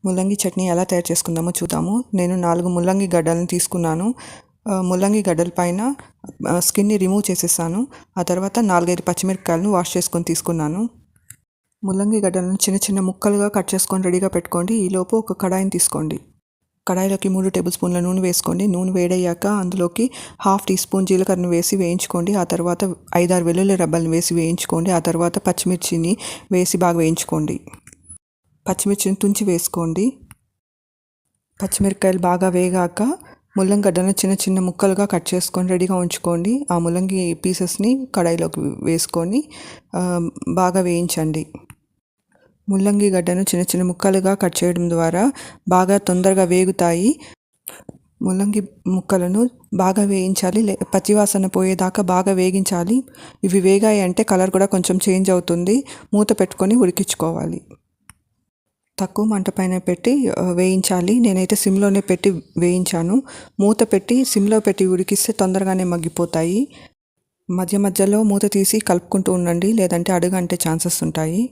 ముల్లంగి చట్నీ ఎలా తయారు చేసుకుందామో చూద్దాము. నేను 4 ముల్లంగి గడ్డలను తీసుకున్నాను. ముల్లంగి గడ్డల పైన స్కిన్ని రిమూవ్ చేసేసాను. ఆ తర్వాత 4, 5 పచ్చిమిరపకాయలను వాష్ చేసుకొని తీసుకున్నాను. ముల్లంగి గడ్డలను చిన్న చిన్న ముక్కలుగా కట్ చేసుకొని రెడీగా పెట్టుకోండి. ఈలోపు ఒక కడాయిని తీసుకోండి. కడాయిలోకి 3 టేబుల్ స్పూన్ల నూనె వేసుకోండి. నూనె వేడయ్యాక అందులోకి 1/2 టీ స్పూన్ జీలకర్రను వేసి వేయించుకోండి. ఆ తర్వాత 5, 6 వెల్లుల్లి రెబ్బలను వేసి వేయించుకోండి. ఆ తర్వాత పచ్చిమిర్చిని వేసి బాగా వేయించుకోండి. పచ్చిమిర్చిని తుంచి వేసుకోండి. పచ్చిమిరపకాయలు బాగా వేగాక ముల్లంగడ్డను చిన్న చిన్న ముక్కలుగా కట్ చేసుకొని రెడీగా ఉంచుకోండి. ఆ ముల్లంగి పీసెస్ని కడాయిలోకి వేసుకొని బాగా వేయించండి. ముల్లంగి గడ్డను చిన్న చిన్న ముక్కలుగా కట్ చేయడం ద్వారా బాగా తొందరగా వేగుతాయి. ముల్లంగి ముక్కలను బాగా వేయించాలి, పచ్చివాసన పోయేదాకా బాగా వేగించాలి. ఇవి వేగాయి అంటే కలర్ కూడా కొంచెం చేంజ్ అవుతుంది. మూత పెట్టుకొని ఉడికించుకోవాలి. తక్కువ మంట పైన పెట్టి వేయించాలి. నేనైతే సిమ్లోనే పెట్టి వేయించాను. మూత పెట్టి సిమ్లో పెట్టి ఉడికిస్తే తొందరగానే మగ్గిపోతాయి. మధ్య మధ్యలో మూత తీసి కలుపుకుంటూ ఉండండి, లేదంటే అడుగంటే ఛాన్సెస్ ఉంటాయి.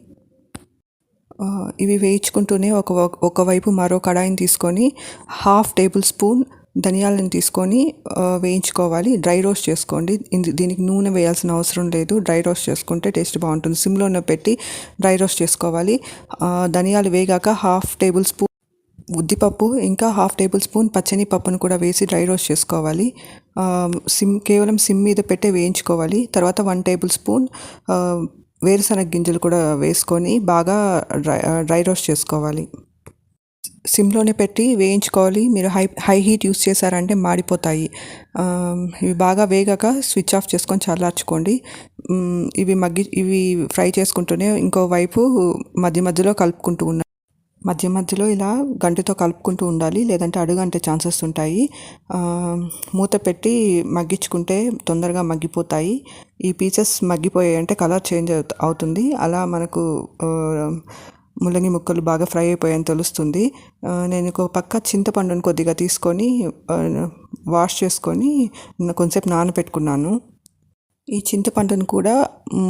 ఇవి వేయించుకుంటూనే ఒకవైపు మరో కడాయిని తీసుకొని 1/2 టేబుల్ స్పూన్ ధనియాలను తీసుకొని వేయించుకోవాలి. డ్రై రోస్ట్ చేసుకోండి. దీనికి నూనె వేయాల్సిన అవసరం లేదు. డ్రై రోస్ట్ చేసుకుంటే టేస్ట్ బాగుంటుంది. సిమ్లోనే పెట్టి డ్రై రోస్ట్ చేసుకోవాలి. ధనియాలు వేగాక 1/2 టేబుల్ స్పూన్ ఉద్దిపప్పు ఇంకా 1/2 టేబుల్ స్పూన్ పచ్చని పప్పును కూడా వేసి డ్రై రోస్ట్ చేసుకోవాలి. కేవలం సిమ్ మీద పెట్టే వేయించుకోవాలి. తర్వాత 1 టేబుల్ స్పూన్ వేరుశనగ గింజలు కూడా వేసుకొని బాగా డ్రై రోస్ట్ చేసుకోవాలి. సిమ్లోనే పెట్టి వేయించుకోవాలి. మీరు హై హీట్ యూస్ చేశారంటే మాడిపోతాయి. ఇవి బాగా వేగాక స్విచ్ ఆఫ్ చేసుకొని చల్లార్చుకోండి. ఇవి ఫ్రై చేసుకుంటూనే ఇంకోవైపు మధ్య మధ్యలో కలుపుకుంటూ ఉండాలి. మధ్య మధ్యలో ఇలా గంటతో కలుపుకుంటూ ఉండాలి, లేదంటే అడుగంటే ఛాన్సెస్ ఉంటాయి. మూత పెట్టి మగ్గించుకుంటే తొందరగా మగ్గిపోతాయి. ఈ పీసెస్ మగ్గిపోయాయి అంటే కలర్ చేంజ్ అవుతుంది. అలా మనకు ముల్లంగి ముక్కలు బాగా ఫ్రై అయిపోయాయని తెలుస్తుంది. నేను ఒక పక్క చింతపండును కొద్దిగా తీసుకొని వాష్ చేసుకొని కొంచెంసేపు నానబెట్టుకున్నాను. ఈ చింతపండును కూడా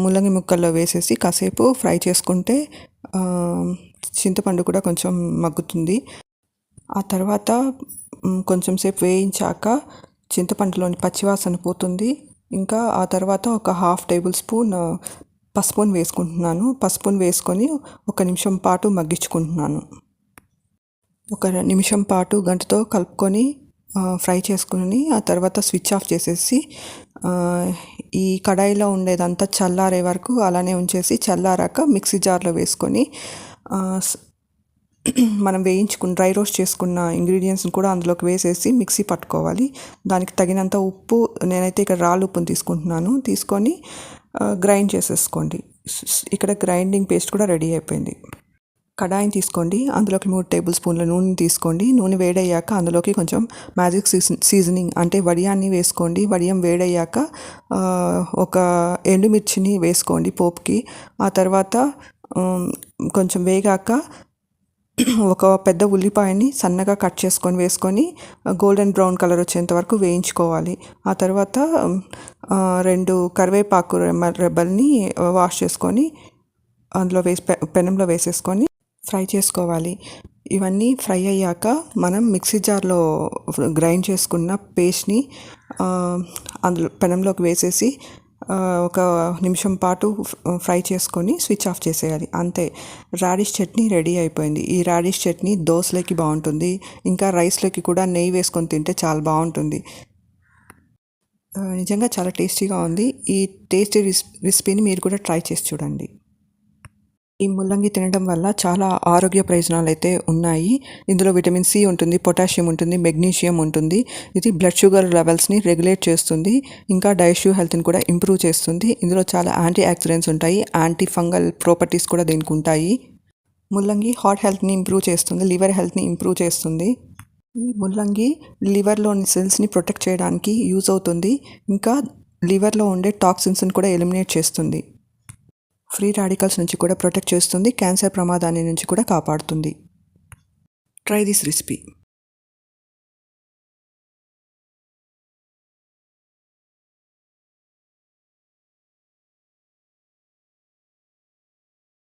ముల్లంగి ముక్కల్లో వేసేసి కాసేపు ఫ్రై చేసుకుంటే చింతపండు కూడా కొంచెం మగ్గుతుంది. ఆ తర్వాత కొంచెం సేపు వేయించాక చింతపండులోని పచ్చివాసన పోతుంది. ఇంకా ఆ తర్వాత ఒక 1/2 టేబుల్ స్పూన్ పసుపును వేసుకుంటున్నాను. పసుపును వేసుకొని 1 నిమిషం పాటు మగ్గించుకుంటున్నాను. 1 నిమిషం పాటు గంటతో కలుపుకొని ఫ్రై చేసుకుని ఆ తర్వాత స్విచ్ ఆఫ్ చేసేసి ఈ కడాయిలో ఉండేదంతా చల్లారే వరకు అలానే ఉంచేసి చల్లారాక మిక్సీ జార్లో వేసుకొని మనం డ్రై రోస్ట్ చేసుకున్న ఇంగ్రీడియంట్స్ని కూడా అందులోకి వేసేసి మిక్సీ పట్టుకోవాలి. దానికి తగినంత ఉప్పు, నేనైతే ఇక్కడ రాళ్ళు ఉప్పుని తీసుకొని గ్రైండ్ చేసేసుకోండి. ఇక్కడ గ్రైండింగ్ పేస్ట్ కూడా రెడీ అయిపోయింది. కడాయిని తీసుకోండి. అందులోకి 3 టేబుల్ స్పూన్ల నూనె తీసుకోండి. నూనె వేడయ్యాక అందులోకి కొంచెం మ్యాజిక్ సీజనింగ్ అంటే వడియాన్ని వేసుకోండి. వడియం వేడయ్యాక ఒక ఎండుమిర్చిని వేసుకోండి పోపుకి. ఆ తర్వాత కొంచెం వేగాక ఒక పెద్ద ఉల్లిపాయని సన్నగా కట్ చేసుకొని వేసుకొని గోల్డెన్ బ్రౌన్ కలర్ వచ్చేంత వరకు వేయించుకోవాలి. ఆ తర్వాత 2 కరివేపాకు రెబ్బల్ని వాష్ చేసుకొని అందులో పెనంలో వేసేసుకొని ఫ్రై చేసుకోవాలి. ఇవన్నీ ఫ్రై అయ్యాక మనం మిక్సీ జార్లో గ్రైండ్ చేసుకున్న పేస్ట్ని అందులో పెనంలోకి వేసేసి 1 నిమిషం పాటు ఫ్రై చేసుకొని స్విచ్ ఆఫ్ చేసేయాలి. అంతే, రాడిష్ చట్నీ రెడీ అయిపోయింది. ఈ రాడిష్ చట్నీ దోశలోకి బాగుంటుంది. ఇంకా రైస్లోకి కూడా నెయ్యి వేసుకొని తింటే చాలా బాగుంటుంది. నిజంగా చాలా టేస్టీగా ఉంది. ఈ టేస్టీ రెసిపీని మీరు కూడా ట్రై చేసి చూడండి. ఈ ముల్లంగి తినడం వల్ల చాలా ఆరోగ్య ప్రయోజనాలు అయితే ఉన్నాయి. ఇందులో విటమిన్ సి ఉంటుంది, పొటాషియం ఉంటుంది, మెగ్నీషియం ఉంటుంది. ఇది బ్లడ్ షుగర్ లెవెల్స్ని రెగ్యులేట్ చేస్తుంది. ఇంకా డైజెస్టివ్ హెల్త్ని కూడా ఇంప్రూవ్ చేస్తుంది. ఇందులో చాలా యాంటీ ఆక్సిడెంట్స్ ఉంటాయి. యాంటీ ఫంగల్ ప్రాపర్టీస్ కూడా దీనికి ఉంటాయి. ముల్లంగి హార్ట్ హెల్త్ని ఇంప్రూవ్ చేస్తుంది, లివర్ హెల్త్ని ఇంప్రూవ్ చేస్తుంది. ఈ ముల్లంగి లివర్లోని సెల్స్ని ప్రొటెక్ట్ చేయడానికి యూజ్ అవుతుంది. ఇంకా లివర్లో ఉండే టాక్సిన్స్ని కూడా ఎలిమినేట్ చేస్తుంది. ఫ్రీ రాడికల్స్ నుంచి కూడా ప్రొటెక్ట్ చేస్తుంది. క్యాన్సర్ ప్రమాదాన్ని నుంచి కూడా కాపాడుతుంది. Try this recipe.